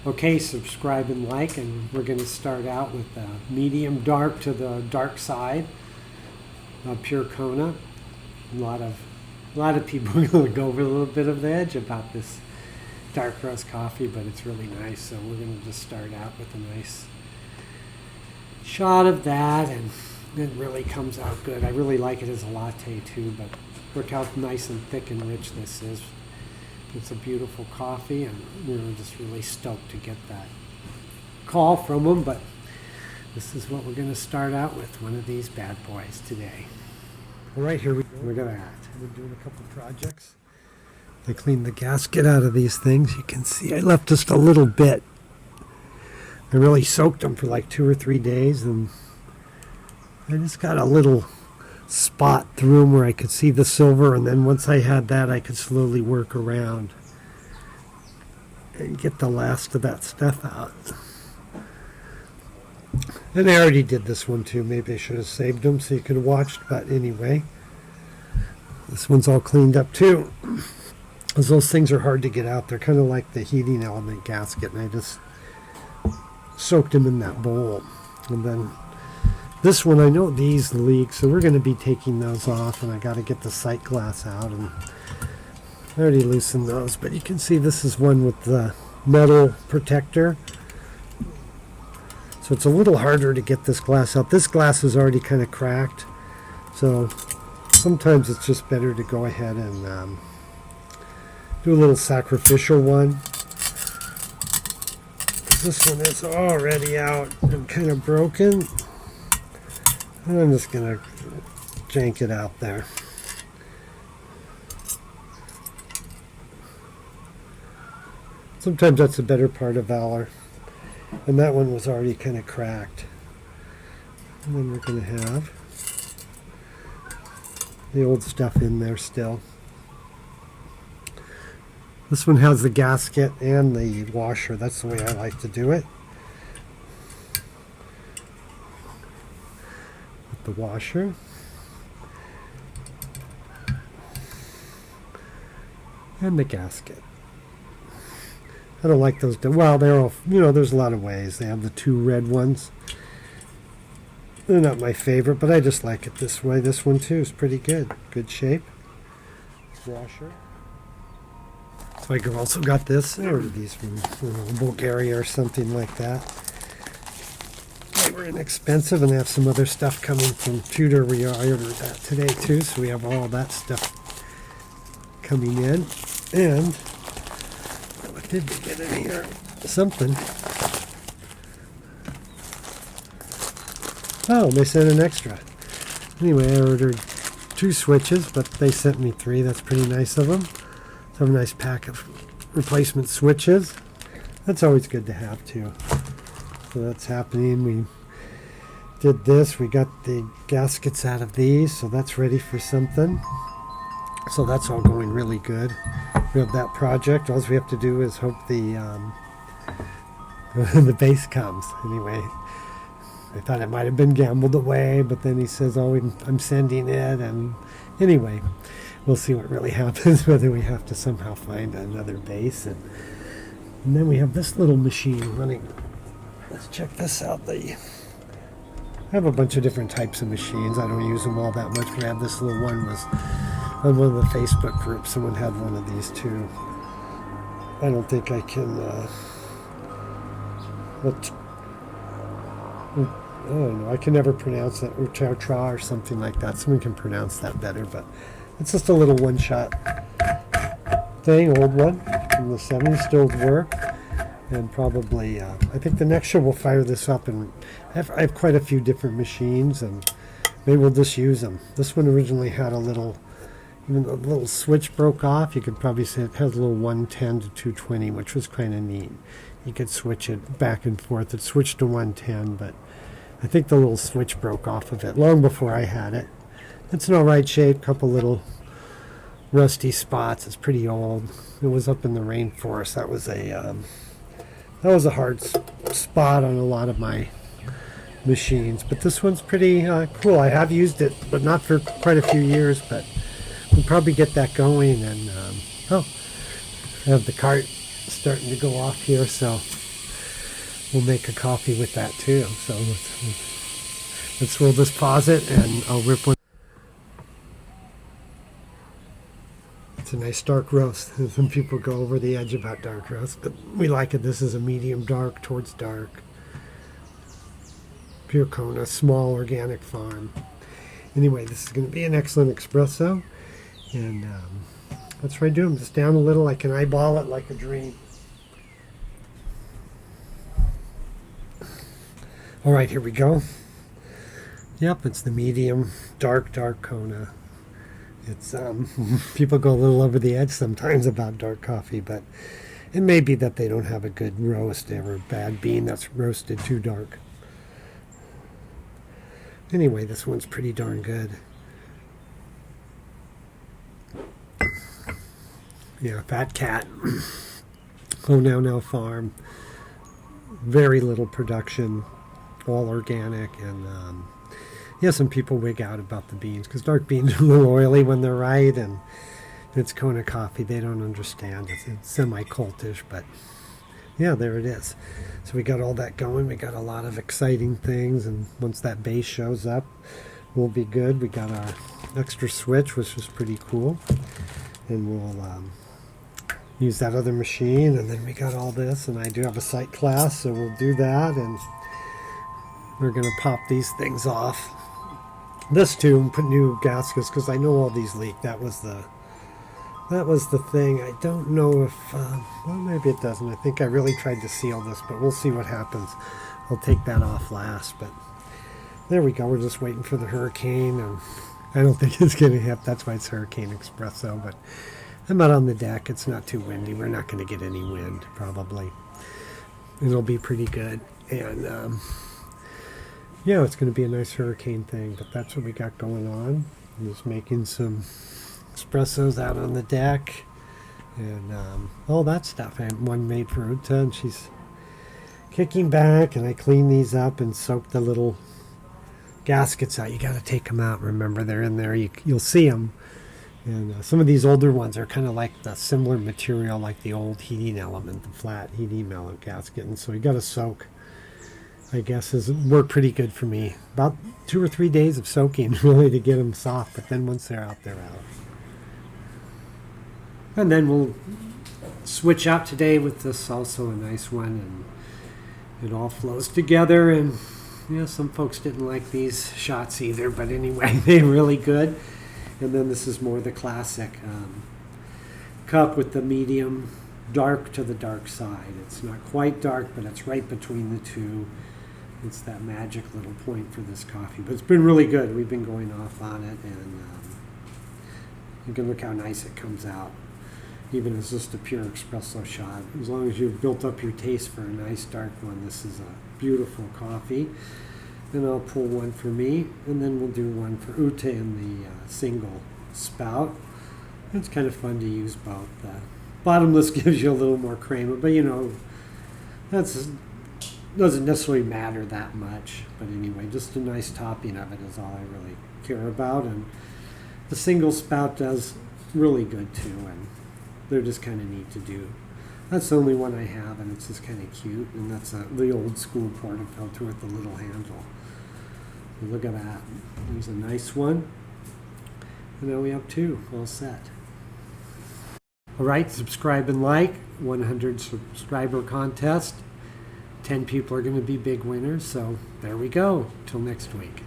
Okay, subscribe and like, and we're going to start out with medium dark to the dark side, pure Kona. A lot of people are going to go over a little bit of the edge about this dark roast coffee, but it's really nice. So we're going to just start out with a nice shot of that, and it really comes out good. I really like it as a latte too, but look how nice and thick and rich this is. It's a beautiful coffee, and we're just really stoked to get that call from them. But this is what we're going to start out with, one of these bad boys today. All right, here we go. Look at that. We're doing a couple projects. I cleaned the gasket out of these things. You can see I left just a little bit. I really soaked them for like 2 or 3 days, and I just got a little spot through them where I could see the silver, and then once I had that, I could slowly work around and get the last of that stuff out. And I already did this one too. Maybe I should have saved them so you could have watched, but anyway, this one's all cleaned up too, because those things are hard to get out. They're kind of like the heating element gasket, and I just soaked them in that bowl. And then this one, I know these leak, so we're going to be taking those off, and I got to get the sight glass out, and I already loosened those, but you can see this is one with the metal protector, so it's a little harder to get this glass out. This glass is already kind of cracked, so sometimes it's just better to go ahead and do a little sacrificial one. This one is already out and kind of broken. I'm just going to jank it out there. Sometimes that's a better part of valor. And that one was already kind of cracked. And then we're going to have the old stuff in there still. This one has the gasket and the washer. That's the way I like to do it. The washer, and the gasket. I don't like those. Well, they're all, there's a lot of ways. They have the 2 red ones. They're not my favorite, but I just like it this way. This one too is pretty good. Good shape. Washer. So I also got this. I ordered these from Bulgaria or something like that. They were inexpensive, and they have some other stuff coming from Tudor. I ordered that today too, so we have all that stuff coming in. And what did we get in here? Something. Oh, they sent an extra. Anyway, I ordered 2 switches, but they sent me 3. That's pretty nice of them. So I have a nice pack of replacement switches. That's always good to have too. So that's happening. We did this. We got the gaskets out of these, so that's ready for something. So that's all going really good. We have that project. All we have to do is hope the the base comes. Anyway, I thought it might have been gambled away, but then he says, "Oh, I'm sending it." And anyway, we'll see what really happens. Whether we have to somehow find another base, and then we have this little machine running. Let's check this out. I have a bunch of different types of machines. I don't use them all that much, but I have this little one. Was on one of the Facebook groups. Someone had one of these too. I don't think I can. I don't know. I can never pronounce that. Or something like that. Someone can pronounce that better, but it's just a little one-shot thing. Old one from the 70s. Still work. And probably, I think the next show we'll fire this up, and I have quite a few different machines, and maybe we'll just use them. This one originally had even the little switch broke off. You could probably say it has a little 110 to 220, which was kind of neat. You could switch it back and forth. It switched to 110, but I think the little switch broke off of it long before I had it. It's an alright shape, couple little rusty spots. It's pretty old. It was up in the rainforest. That was a hard spot on a lot of my machines, but this one's pretty cool. I have used it, but not for quite a few years, but we'll probably get that going. And I have the cart starting to go off here, so we'll make a coffee with that too. So we'll just pause it and I'll rip one. It's a nice dark roast. Some people go over the edge about dark roast, but we like it. This is a medium dark towards dark. Pure Kona, small organic farm. Anyway, this is going to be an excellent espresso. And that's what I do. I'm just down a little. I can eyeball it like a dream. All right, here we go. Yep, it's the medium dark Kona. It's people go a little over the edge sometimes about dark coffee, but it may be that they don't have a good roast or a bad bean that's roasted too dark. Anyway, this one's pretty darn good. Yeah, Fat Cat. Oh, Now Farm. Very little production, all organic, and yeah, some people wig out about the beans because dark beans are a little oily when they're right, and it's Kona coffee. They don't understand. It's semi-cultish, but yeah, there it is. So we got all that going. We got a lot of exciting things, and once that base shows up, we'll be good. We got our extra switch, which was pretty cool, and we'll use that other machine, and then we got all this, and I do have a site class, so we'll do that, and we're going to pop these things off. This too, and put new gaskets because I know all these leak. That was the thing. I don't know if well, maybe it doesn't. I think I really tried to seal this, but we'll see what happens. I'll take that off last, but there we go. We're just waiting for the hurricane, and I don't think it's going to hit. That's why it's Hurricane Espresso, but I'm out on the deck. It's not too windy. We're not going to get any wind, probably. It'll be pretty good, and yeah, it's going to be a nice hurricane thing, but that's what we got going on. I'm just making some espressos out on the deck and all that stuff. I have one made for Uta, and she's kicking back, and I clean these up and soak the little gaskets out. You got to take them out. Remember, they're in there. You'll see them. And some of these older ones are kind of like the similar material like the old heating element, the flat heating element gasket. And so you got to soak. I guess has worked pretty good for me. About 2 or 3 days of soaking really to get them soft, but then once they're out, they're out. And then we'll switch out today with this, also a nice one, and it all flows together. And yeah, some folks didn't like these shots either, but anyway, they're really good. And then this is more the classic cup with the medium dark to the dark side. It's not quite dark, but it's right between the two. It's that magic little point for this coffee. But it's been really good. We've been going off on it, and you can look how nice it comes out. Even as just a pure espresso shot. As long as you've built up your taste for a nice dark one, this is a beautiful coffee. Then I'll pull one for me, and then we'll do one for Ute in the single spout. It's kind of fun to use both. Bottomless gives you a little more cream, but you know, that's doesn't necessarily matter that much. But anyway, just a nice topping of it is all I really care about. And the single spout does really good too, and they're just kind of neat to do. That's the only one I have, and it's just kind of cute. And that's the old school portafilter with the little handle. Look at that. There's a nice one. And now we have two all set. All right, subscribe and like. 100 subscriber contest. 10 people are going to be big winners. So there we go. Till next week.